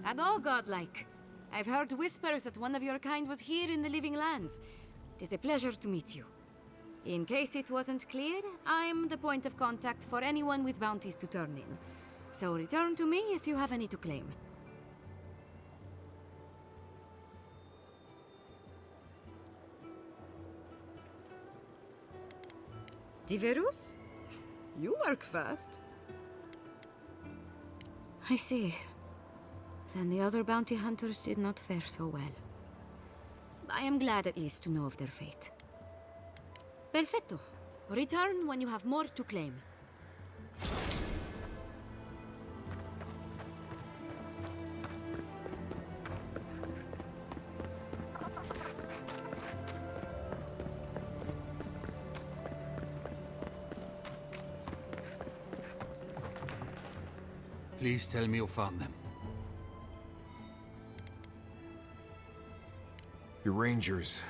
At all godlike. I've heard whispers that one of your kind was here in the Living Lands. It is a pleasure to meet you. In case it wasn't clear, I'm the point of contact for anyone with bounties to turn in. So return to me if you have any to claim. Diverus? You work fast. I see. Then the other bounty hunters did not fare so well. I am glad at least to know of their fate. Perfecto. Return when you have more to claim. Please tell me you found them. Your rangers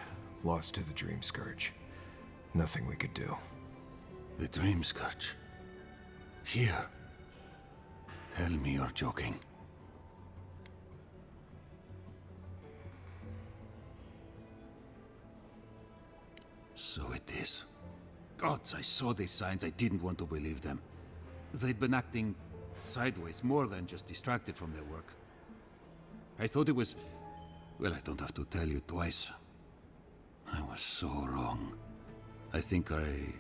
lost to the Dream Scourge. Nothing we could do. The Dream Scourge. Here. Tell me you're joking. So it is. Gods, I saw these signs. I didn't want to believe them. They'd been acting sideways, more than just distracted from their work. I thought it was... Well, I don't have to tell you twice. I was so wrong. I think I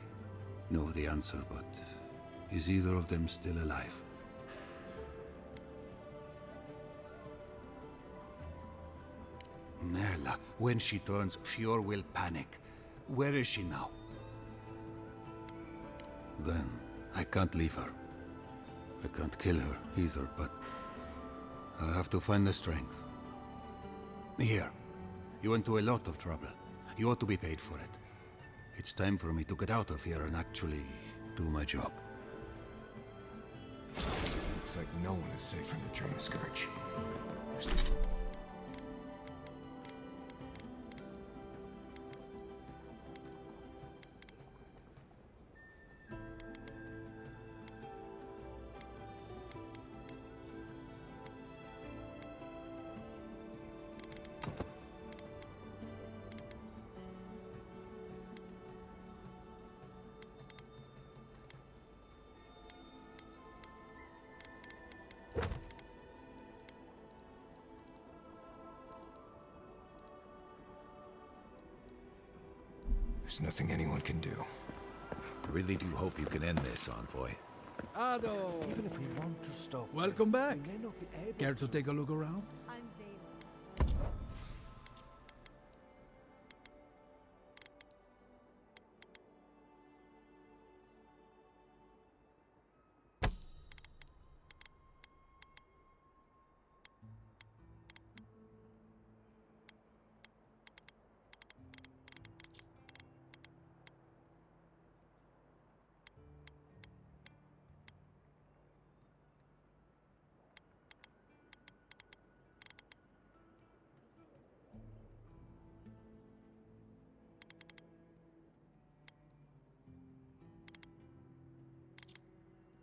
know the answer, but is either of them still alive? Merla, when she turns, Fior will panic. Where is she now? Then, I can't leave her. I can't kill her either, but I'll have to find the strength. Here, you went to a lot of trouble. You ought to be paid for it. It's time for me to get out of here and actually do my job. Looks like no one is safe from the Dream Scourge. There's nothing anyone can do. I really do hope you can end this, Envoy. Ado! Even if we want to stop, Welcome back. we may not be able Care to take a look around?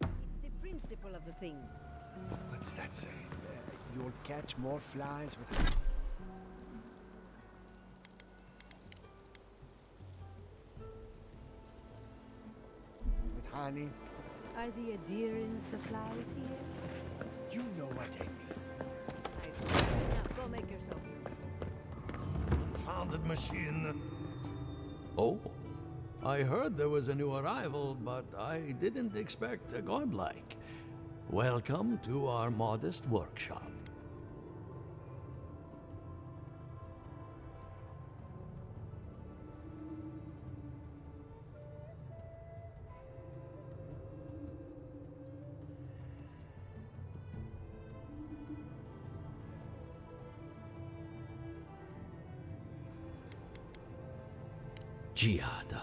It's the principle of the thing. What's that saying? You'll catch more flies with... with honey. Are the adherents the flies here? You know what I mean. Now, go make yourself useful. Founded machine. Oh, I heard there was a new arrival, but I didn't expect a godlike. Welcome to our modest workshop. Giada,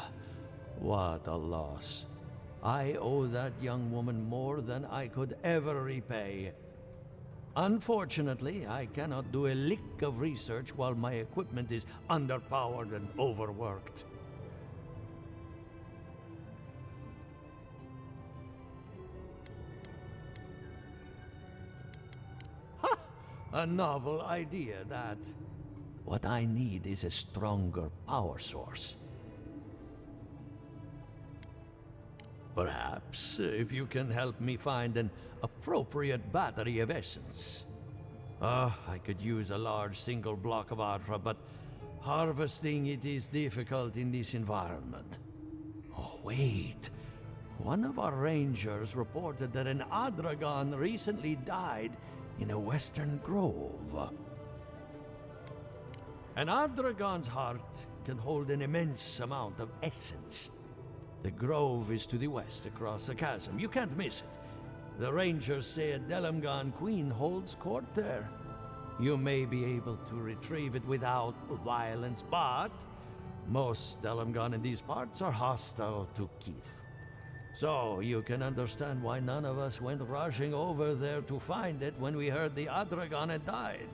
what a loss. I owe that young woman more than I could ever repay. Unfortunately, I cannot do a lick of research while my equipment is underpowered and overworked. Ha! A novel idea, that. What I need is a stronger power source. Perhaps if you can help me find an appropriate battery of essence. I could use a large single block of Atra, but harvesting it is difficult in this environment. Oh, wait. One of our rangers reported that an Adragon recently died in a western grove. An Adragon's heart can hold an immense amount of essence. The grove is to the west across the chasm. You can't miss it. The rangers say a Delamgon queen holds court there. You may be able to retrieve it without violence, but most Delamgon in these parts are hostile to Keith. So you can understand why none of us went rushing over there to find it when we heard the Adragon had died.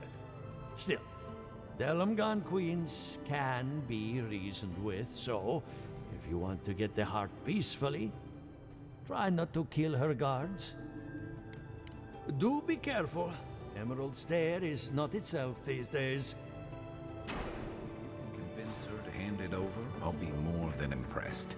Still, Delamgon queens can be reasoned with, so if you want to get the heart peacefully, try not to kill her guards. Do be careful. Emerald Stair is not itself these days. Convince her to hand it over, I'll be more than impressed.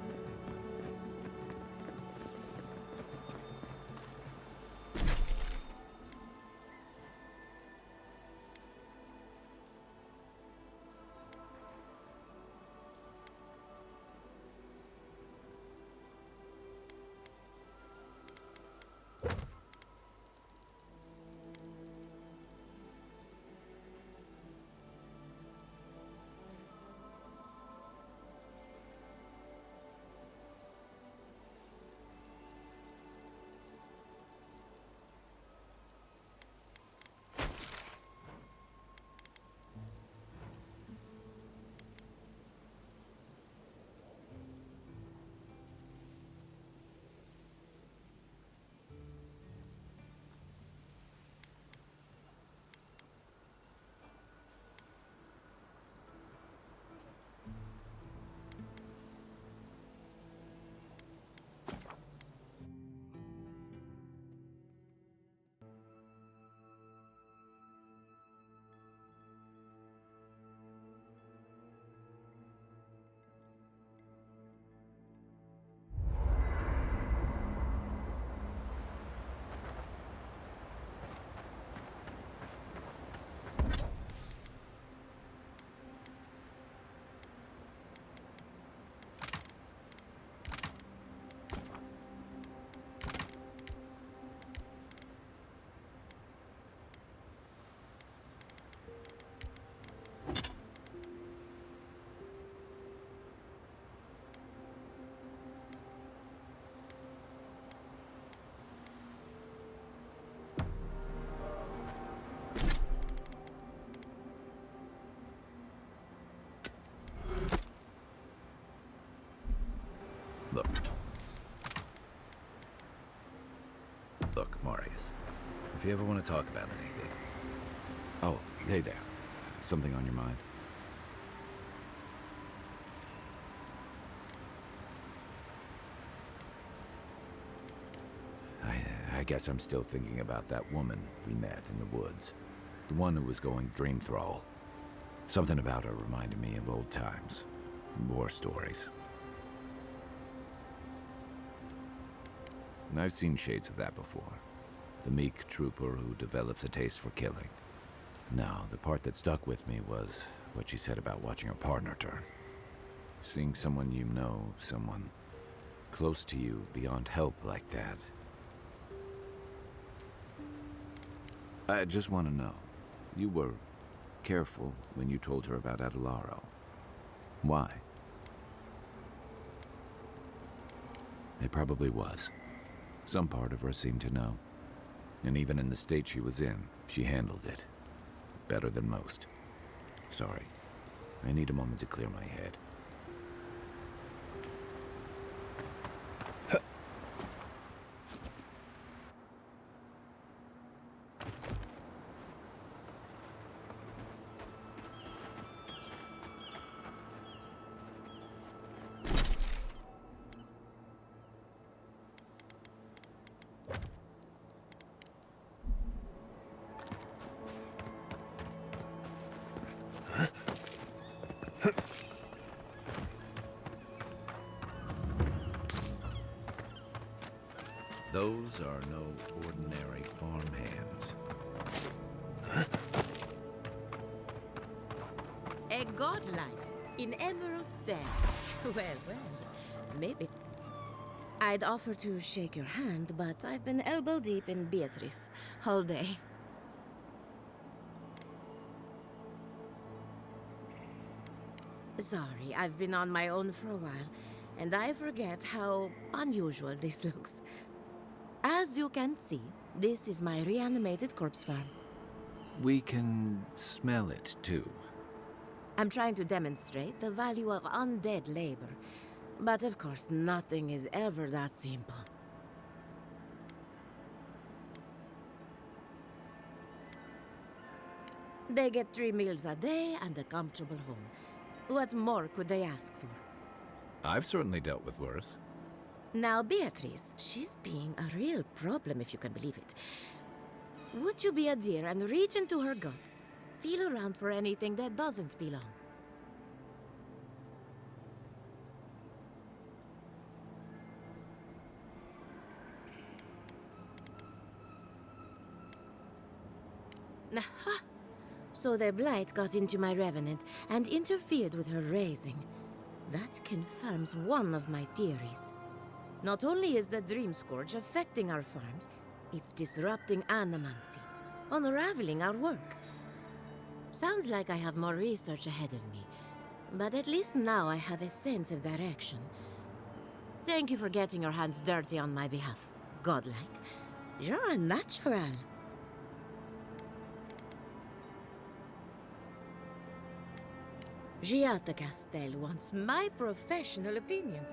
Look, Marius. If you ever want to talk about anything... Oh, hey there. Something on your mind? I guess I'm still thinking about that woman we met in the woods. The one who was going dream thrall. Something about her reminded me of old times. War stories. And I've seen shades of that before. The meek trooper who develops a taste for killing. Now, the part that stuck with me was what she said about watching her partner turn. Seeing someone you know, someone close to you, beyond help like that. I just want to know, you were careful when you told her about Adelaro. Why? It probably was. Some part of her seemed to know. And even in the state she was in, she handled it. Better than most. Sorry. I need a moment to clear my head. Those are no ordinary farmhands. A godlike in Emerald's Den. Well, maybe. I'd offer to shake your hand, but I've been elbow deep in Beatrice all day. Sorry, I've been on my own for a while, and I forget how unusual this looks. As you can see, this is my reanimated corpse farm. We can smell it, too. I'm trying to demonstrate the value of undead labor, but of course, nothing is ever that simple. They get 3 meals a day and a comfortable home. What more could they ask for? I've certainly dealt with worse. Now, Beatrice, she's being a real problem, if you can believe it. Would you be a dear and reach into her guts? Feel around for anything that doesn't belong. Aha! So the blight got into my revenant and interfered with her raising. That confirms one of my theories. Not only is the Dream Scourge affecting our farms, it's disrupting animancy, unraveling our work. Sounds like I have more research ahead of me, but at least now I have a sense of direction. Thank you for getting your hands dirty on my behalf, godlike. You're a natural. Giata Castel wants my professional opinion.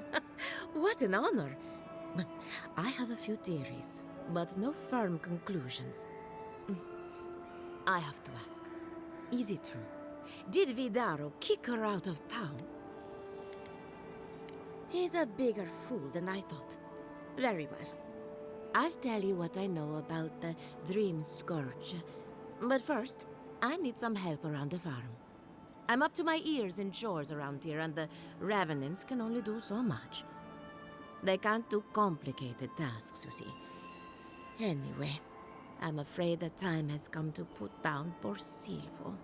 What an honor. I have a few theories, but no firm conclusions. I have to ask, is it true? Did Vidaro kick her out of town? He's a bigger fool than I thought. Very well. I'll tell you what I know about the Dream Scourge. But first, I need some help around the farm. I'm up to my ears in chores around here, and the Revenants can only do so much. They can't do complicated tasks, you see. Anyway, I'm afraid the time has come to put down poor Silvo.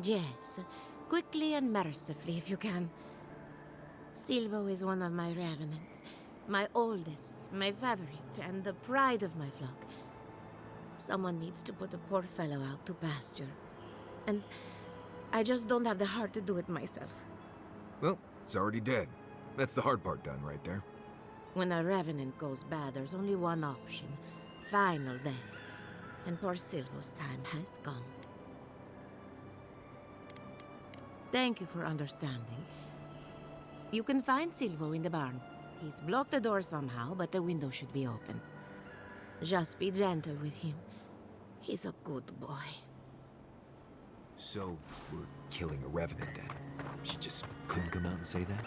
Yes, quickly and mercifully if you can. Silvo is one of my Revenants, my oldest, my favorite, and the pride of my flock. Someone needs to put the poor fellow out to pasture. And I just don't have the heart to do it myself. Well, it's already dead. That's the hard part done right there. When a revenant goes bad, there's only one option. Final death. And poor Silvo's time has come. Thank you for understanding. You can find Silvo in the barn. He's blocked the door somehow, but the window should be open. Just be gentle with him. He's a good boy. So, we're killing a revenant then? She just couldn't come out and say that?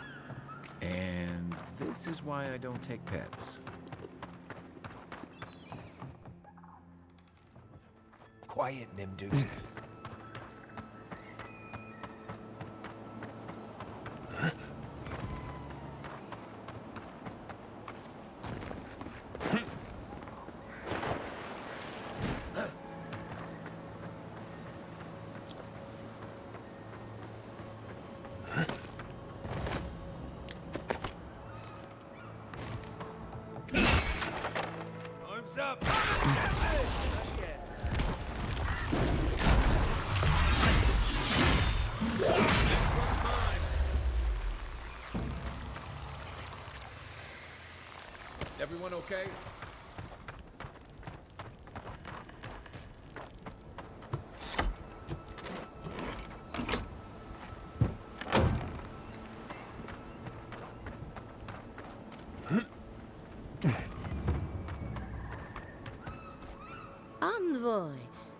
And this is why I don't take pets. Quiet, Nimdu. Arms up! Everyone okay? Envoy,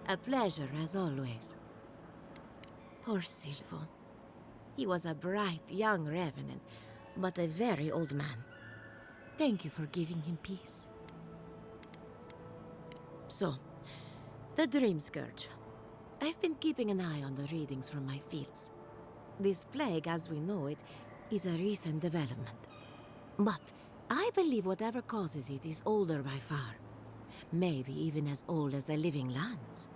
a pleasure as always. Poor Silvo. He was a bright young revenant, but a very old man. Thank you for giving him peace. So, the Dream Scourge. I've been keeping an eye on the readings from my fields. This plague, as we know it, is a recent development. But I believe whatever causes it is older by far. Maybe even as old as the living lands.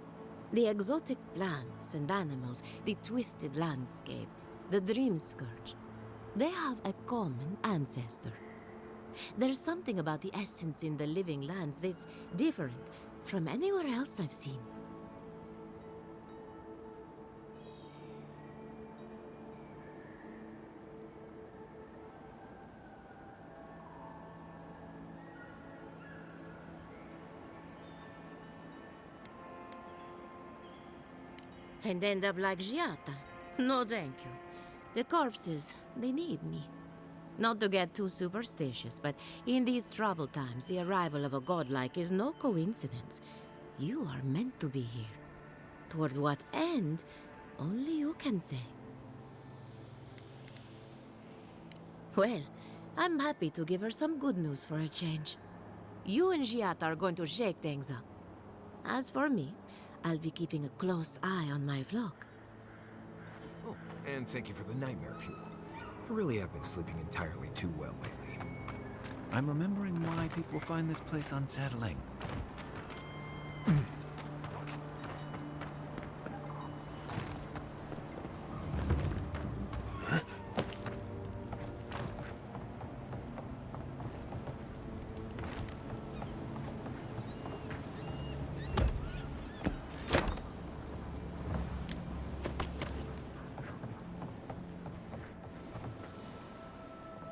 The exotic plants and animals, the twisted landscape, the dream scourge. They have a common ancestor. There's something about the essence in the living lands that's different from anywhere else I've seen. And end up like Giata. No, thank you. The corpses, they need me. Not to get too superstitious, but in these troubled times, the arrival of a godlike is no coincidence. You are meant to be here. Toward what end, only you can say. Well, I'm happy to give her some good news for a change. You and Giata are going to shake things up. As for me, I'll be keeping a close eye on my flock. Oh, and thank you for the nightmare fuel. I really have been sleeping entirely too well lately. I'm remembering why people find this place unsettling.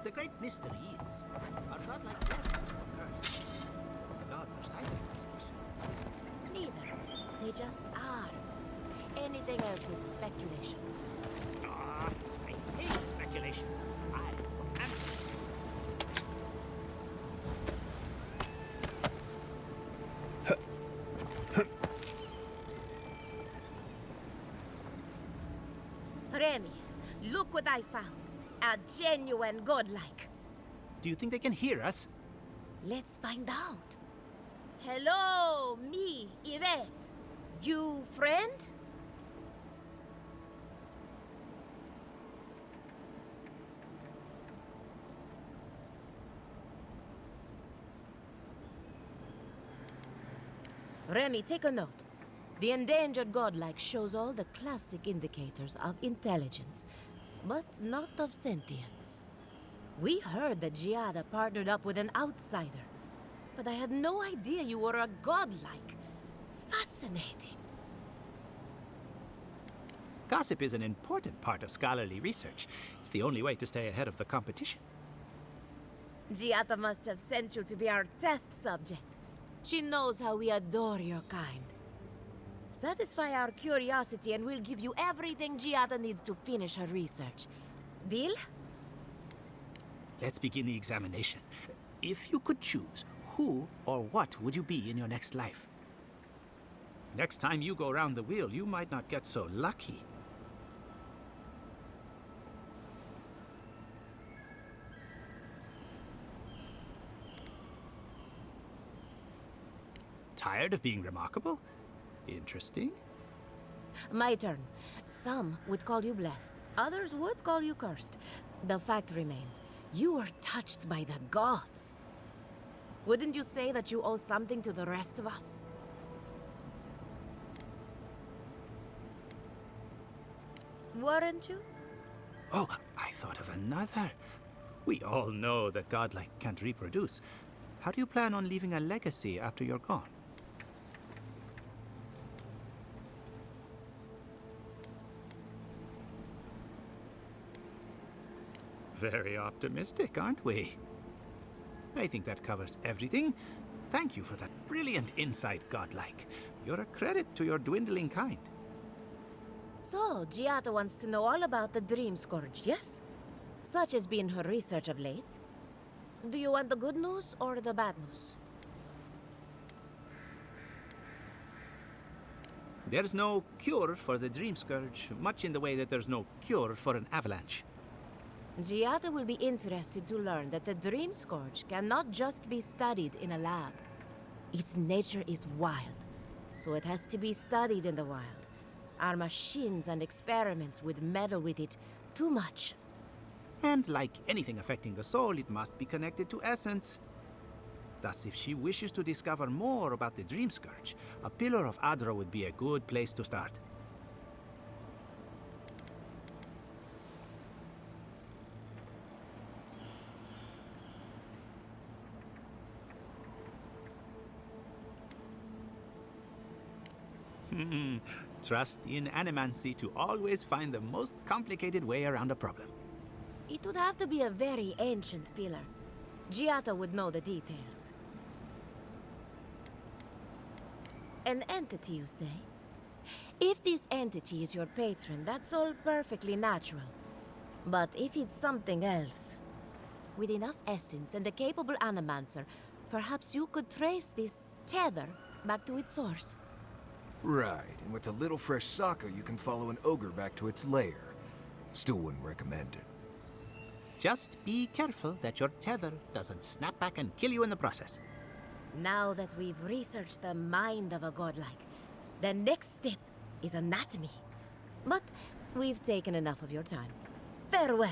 The great mystery is, are godlike blessed or cursed? The gods are silent on this question. Neither. They just are. Anything else is speculation. Ah, I hate speculation. I want answers. Remy, look what I found. A genuine godlike. Do you think they can hear us? Let's find out. Hello, me, Yvette. You friend? Remy, take a note. The endangered godlike shows all the classic indicators of intelligence, but not of sentience. We heard that Giada partnered up with an outsider, but I had no idea you were a godlike. Fascinating. Gossip is an important part of scholarly research. It's the only way to stay ahead of the competition. Giada must have sent you to be our test subject. She knows how we adore your kind. Satisfy our curiosity and we'll give you everything Giada needs to finish her research. Deal? Let's begin the examination. If you could choose, who or what would you be in your next life? Next time you go round the wheel, you might not get so lucky. Tired of being remarkable? Interesting. My turn. Some would call you blessed. Others would call you cursed. The fact remains, you were touched by the gods. Wouldn't you say that you owe something to the rest of us? Weren't you? Oh, I thought of another. We all know that godlike can't reproduce. How do you plan on leaving a legacy after you're gone? Very optimistic, aren't we? I think that covers everything. Thank you for that brilliant insight, godlike. You're a credit to your dwindling kind. So, Giada wants to know all about the Dream Scourge, yes? Such has been her research of late. Do you want the good news or the bad news? There's no cure for the Dream Scourge, much in the way that there's no cure for an avalanche. Giada will be interested to learn that the Dream Scourge cannot just be studied in a lab. Its nature is wild, so it has to be studied in the wild. Our machines and experiments would meddle with it too much. And like anything affecting the soul, it must be connected to essence. Thus, if she wishes to discover more about the Dream Scourge, a Pillar of Adra would be a good place to start. Trust in animancy to always find the most complicated way around a problem. It would have to be a very ancient pillar. Giata would know the details. An entity, you say? If this entity is your patron, that's all perfectly natural. But if it's something else, with enough essence and a capable animancer, perhaps you could trace this tether back to its source. Right, and with a little fresh sake, you can follow an ogre back to its lair. Still wouldn't recommend it. Just be careful that your tether doesn't snap back and kill you in the process. Now that we've researched the mind of a godlike, the next step is anatomy. But we've taken enough of your time. Farewell.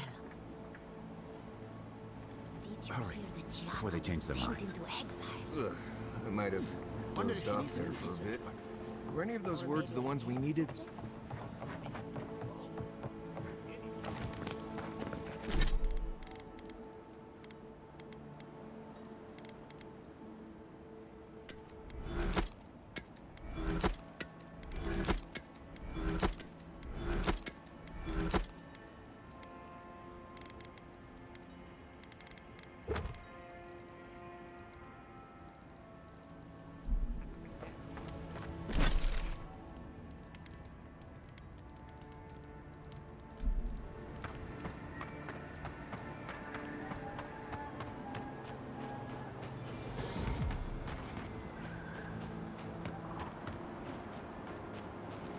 Did you Hurry, hear that Giata before they change their was sent minds. into exile? Ugh, I might have dozed off there for a bit. Were any of those words the ones we needed?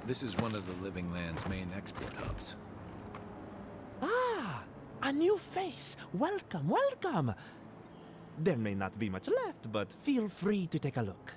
This is one of the Living Land's main export hubs. Ah, a new face. Welcome, welcome. There may not be much left, but feel free to take a look.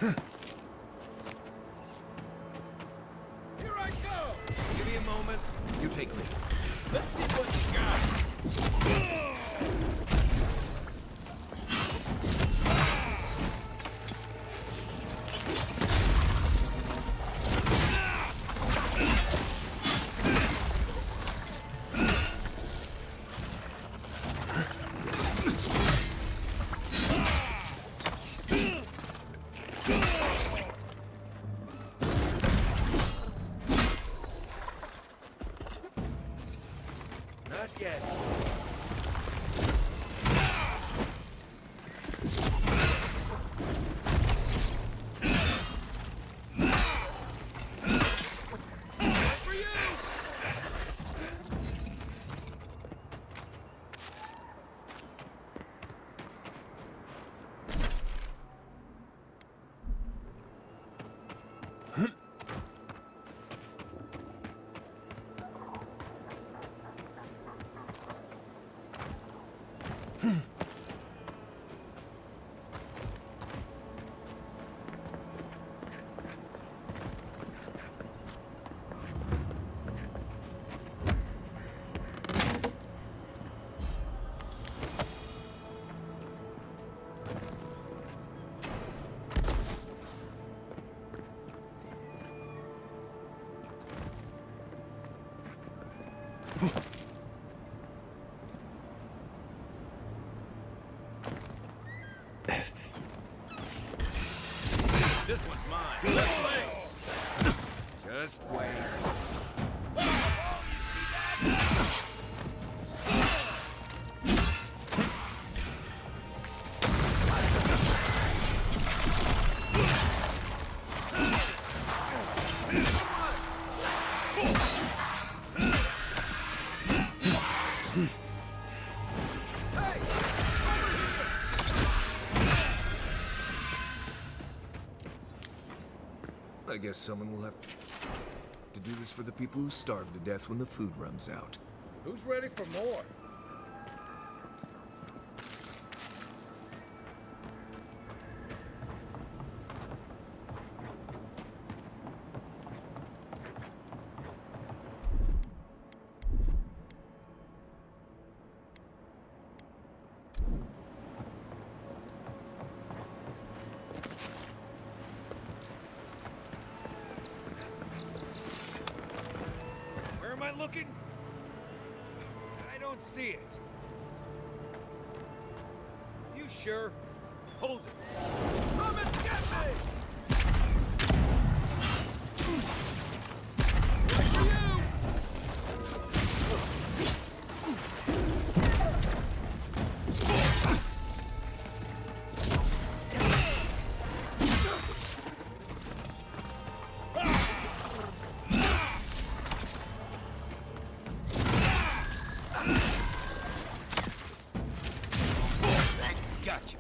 Here I go! Give me a moment. You take lead. Let's see what you got. Not yet. For you! This one's mine. Let's play! Just wait. I guess someone will have to do this for the people who starve to death when the food runs out. Who's ready for more? Where am I looking? I don't see it. You sure? Hold it. Come and get me! Wait for you! Gotcha.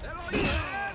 That all you had?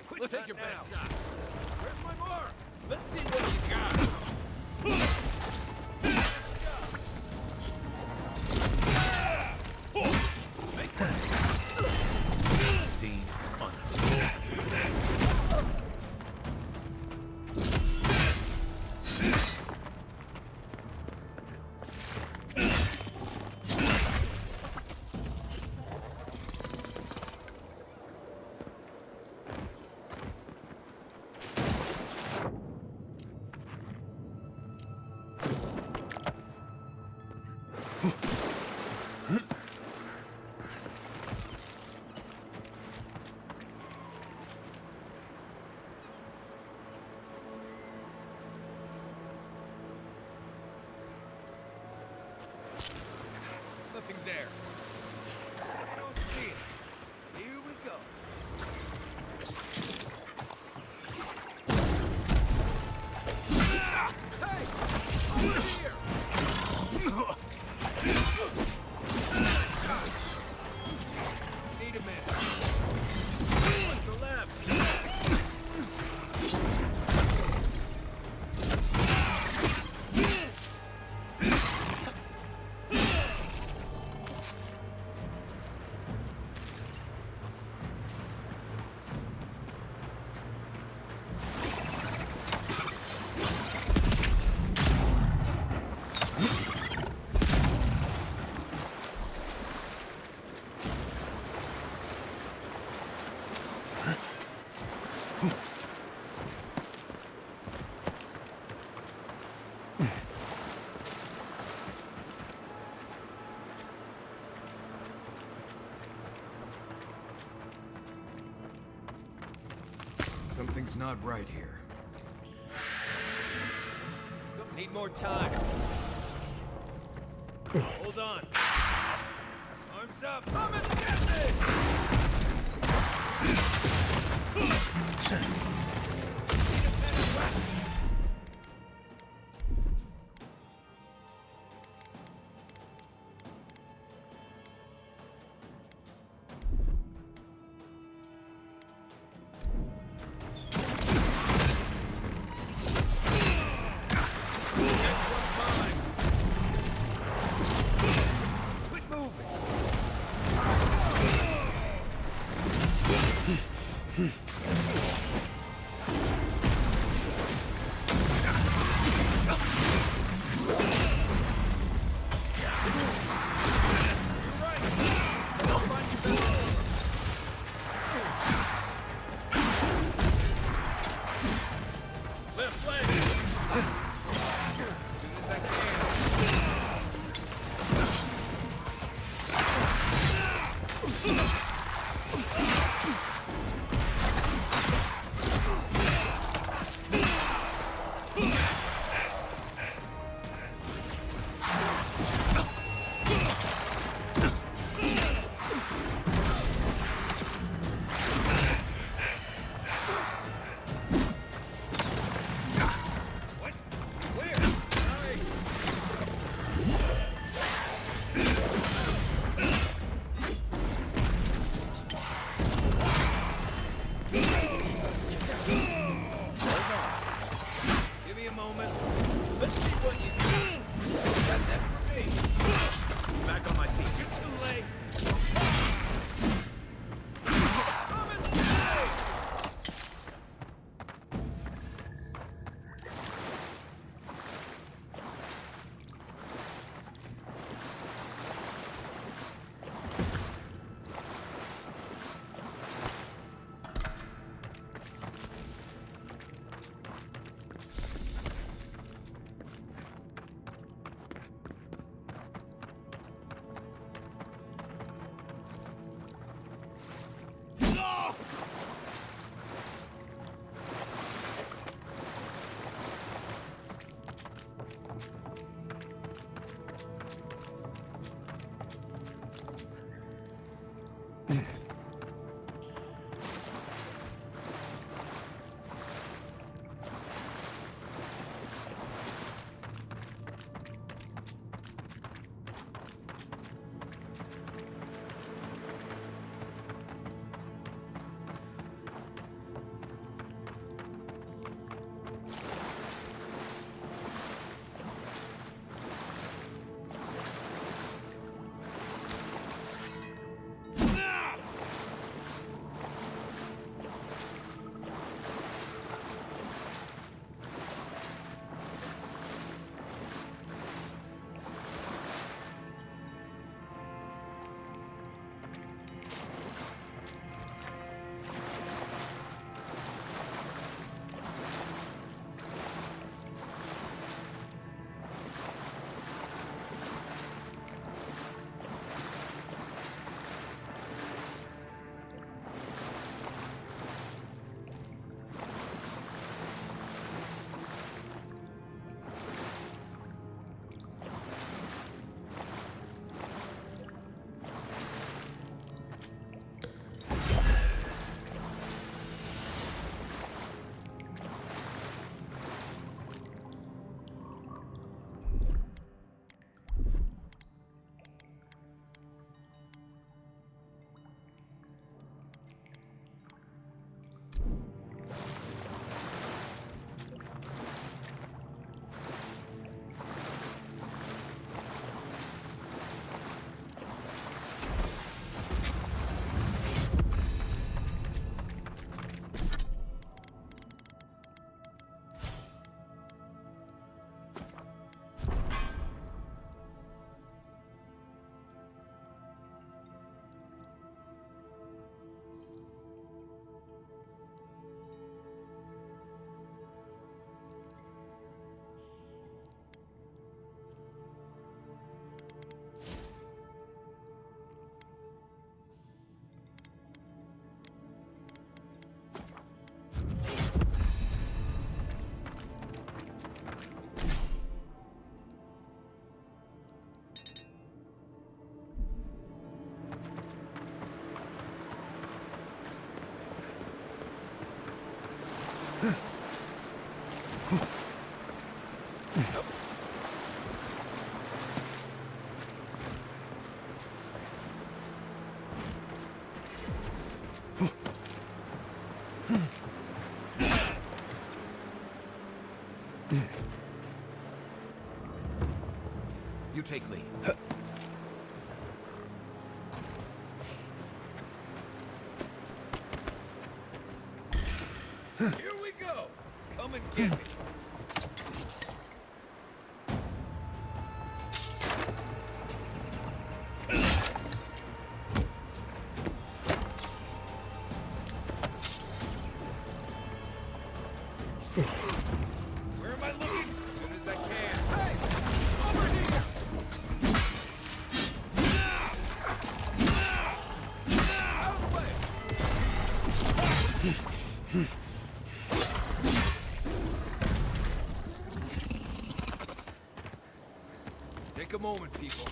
Quit Take your best shot. Where's my mark? Let's see what you got. Scene on. Nothing there. I don't see it. Here we go. Hey! Over here! Need a minute. What's the left? Something's not right here. Need more time. Hold on. Arms up. Come and get Next one's mine. You take lead. Here we go! Come and get me. Where am I looking? As soon as I can. Hey! Over here! Out of the way! Take a moment, people.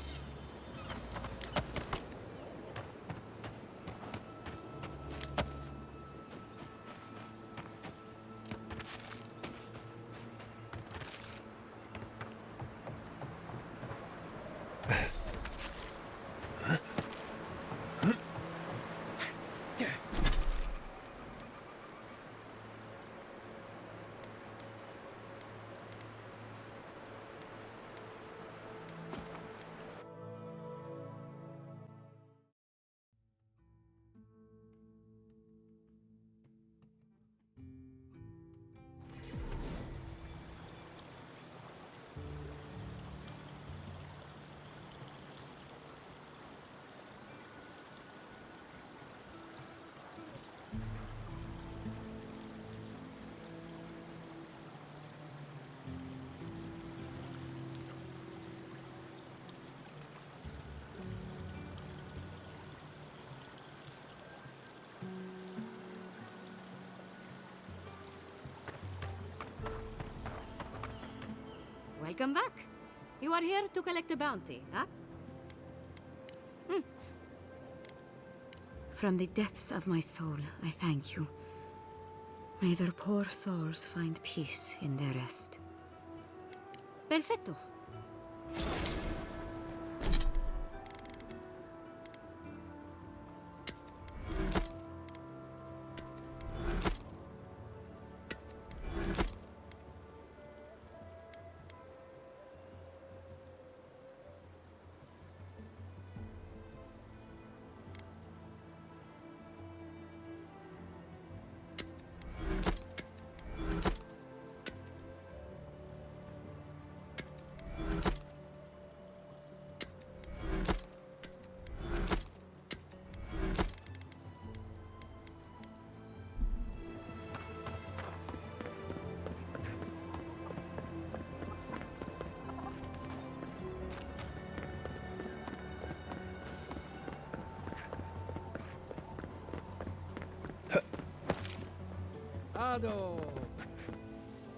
Welcome back. You are here to collect a bounty, huh? From the depths of my soul, I thank you. May their poor souls find peace in their rest. Perfetto. Ado!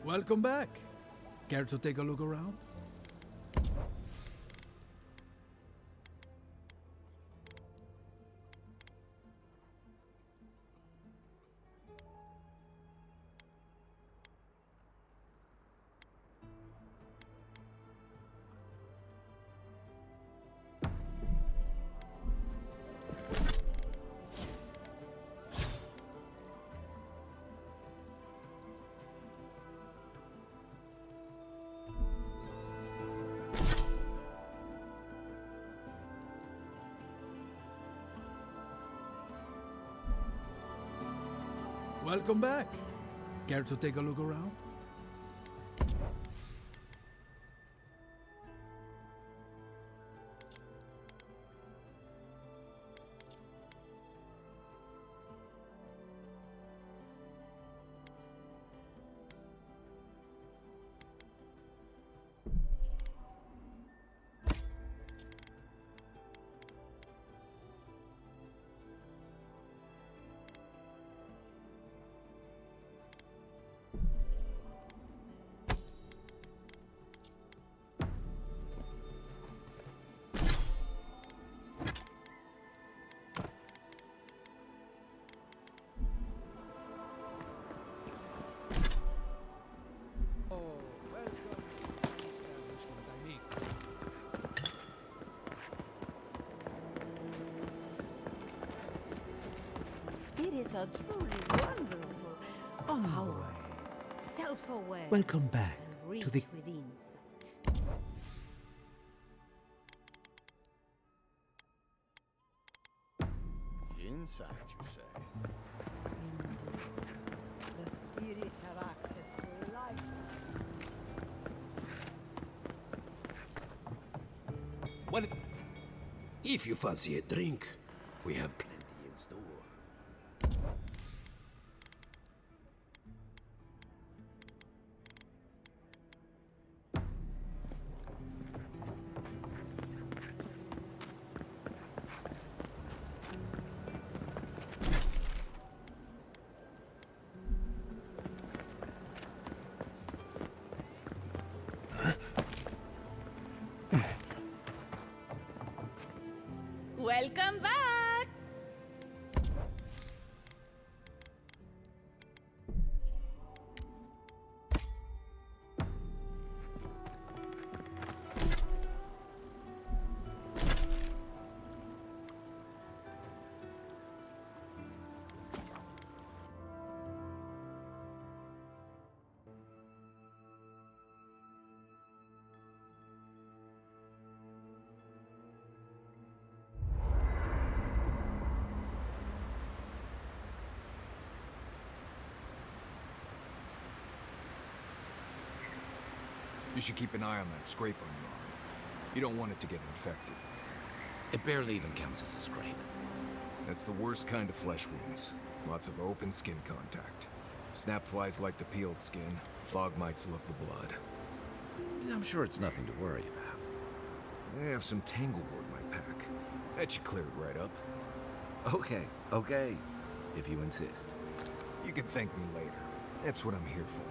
Welcome back. Care to take a look around? Welcome back. Care to take a look around? Spirits are truly wonderful. Power, self-aware. Welcome back and reach to the... with insight. Insight, you say? Indeed. The spirit But if you fancy a drink, we have plenty in store. Welcome back! You should keep an eye on that scrape on your arm. You don't want it to get infected. It barely even counts as a scrape. That's the worst kind of flesh wounds. Lots of open skin contact. Snap flies like the peeled skin. Fog mites love the blood. I'm sure it's nothing to worry about. I have some tanglewood in my pack. That should clear it right up. Okay. If you insist. You can thank me later. That's what I'm here for.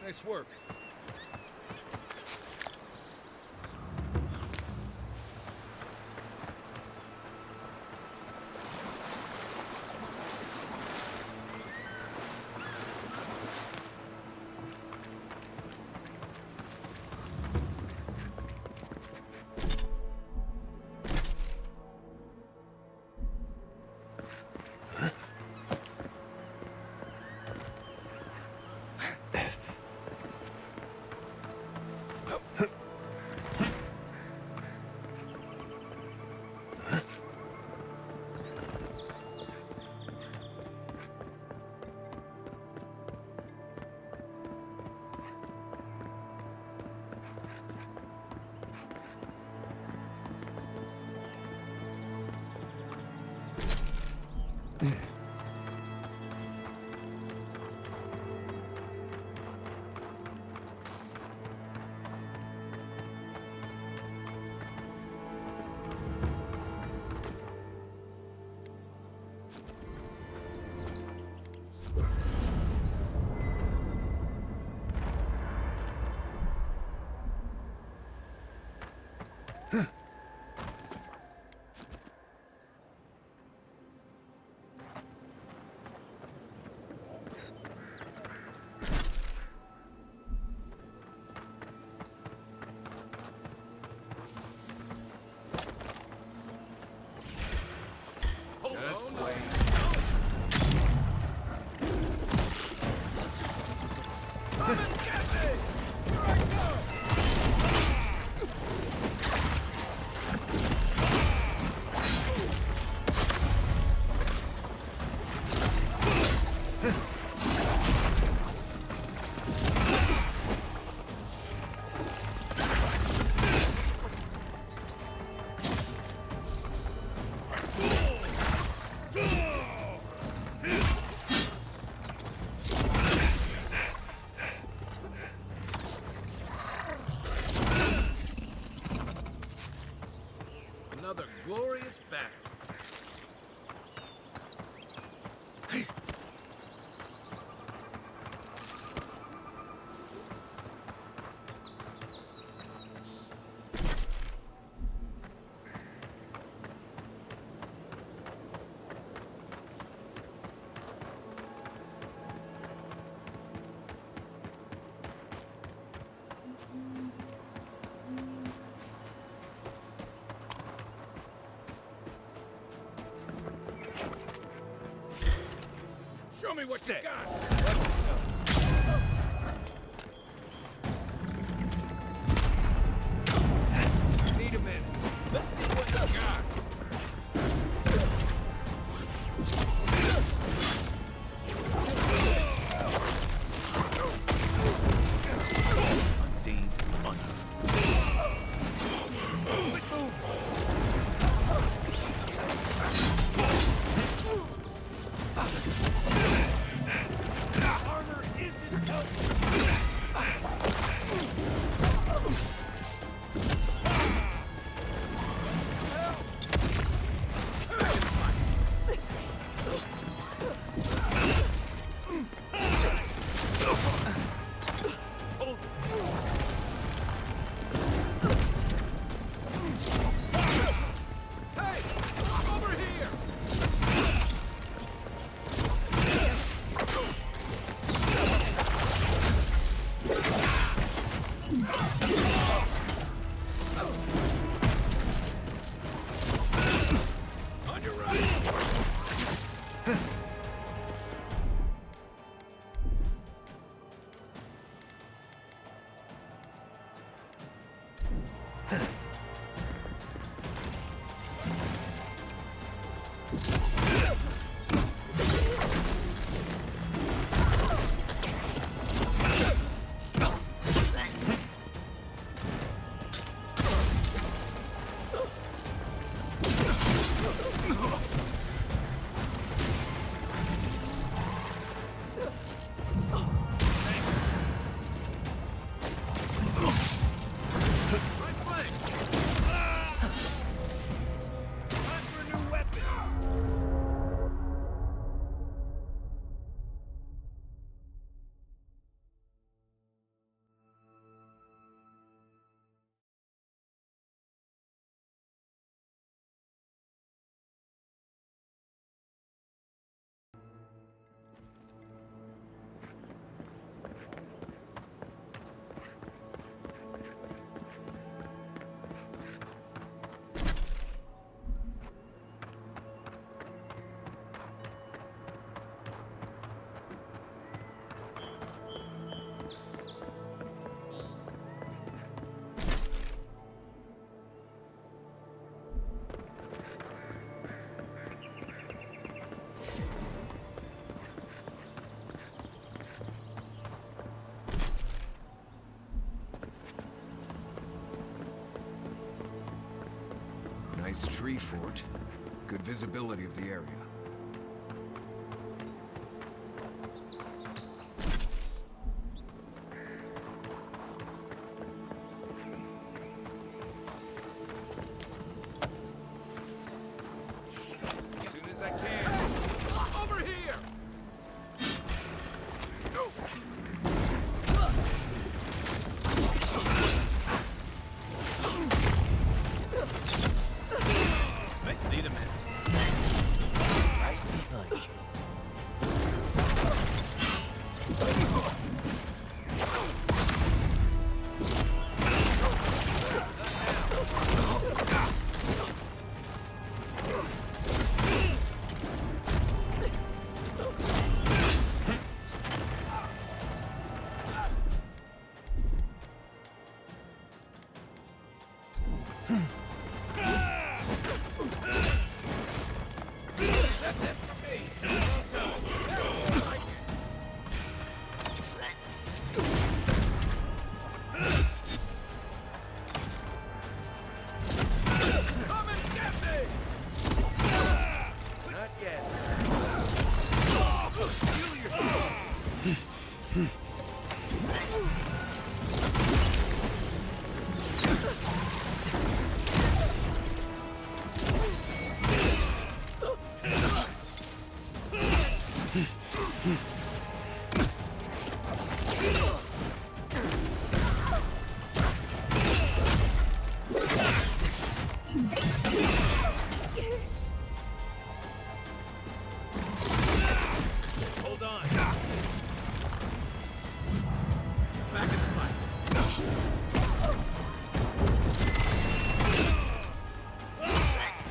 Nice work. Another glorious battle. Show me what you got. Watch yourselves. Need a minute. Let's see what you got. Unseen, unheard. Quick move. Armor isn't helping. Hey, over here. On your right. Right flank. Time for a new weapon. Nice tree fort. Good visibility of the area. As soon as I can. Over here! Go! Need a minute. Right behind you. That's it for me. There, I like it. Hold on. Back in the fight.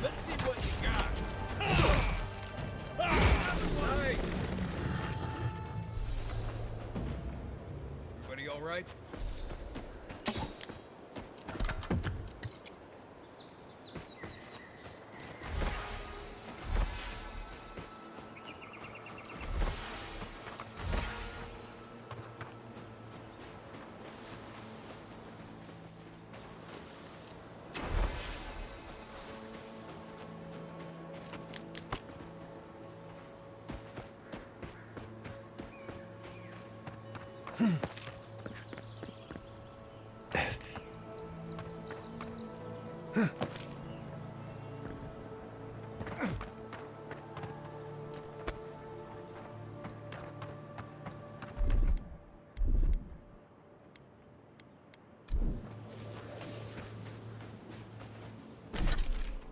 Let's see what you got. Nice. Everybody all right? Huh.